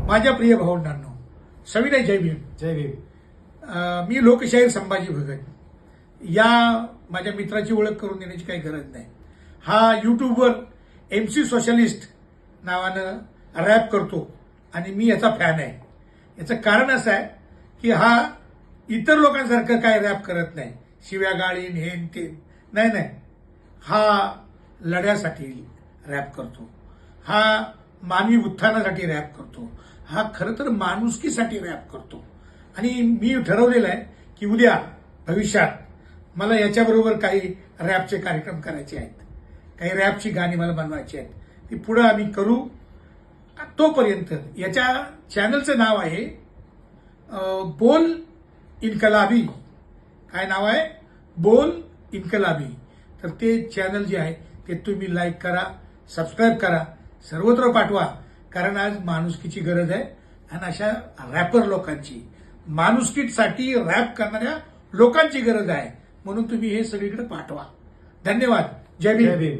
माझ्या प्रिय भावंडांनो, सविनय जय भीम. जय भीम. मी लोकशाहीर संभाजी भगत या माझ्या मित्राची ओळख करून देण्याची काही गरज नाही. हा युट्यूबवर MC सोशलिस्ट नावानं रॅप करतो आणि मी याचा फॅन आहे. याचं कारण असं आहे की हा इतर लोकांसारखं काय रॅप करत नाही, शिव्या गाळीन हेन ते नाही. हा लढ्यासाठी रॅप करतो, हा मानवी उत्थानासाठी रॅप करतो, हा खरं तर माणुसकीसाठी रॅप करतो. आणि मी ठरवलेलं आहे की उद्या भविष्यात मला याच्याबरोबर काही रॅपचे कार्यक्रम करायचे आहेत, काही रॅपची गाणी मला बनवायची आहेत. ती पुढं आम्ही करू. तोपर्यंत याच्या चॅनलचं नाव आहे बोल इन्कलाबी. काय नाव आहे? बोल इन्कलाबी. तर ते चॅनल जे आहे ते तुम्ही लाईक करा, सबस्क्राईब करा, सर्वत्र पाठवा. कारण आज माणुसकीची गरज आहे आणि अशा रॅपर लोकांची, माणुसकीसाठी रॅप करणाऱ्या लोकांची गरज आहे. म्हणून तुम्ही हे सगळीकडे पाठवा. धन्यवाद. जय भीम. जय भीम.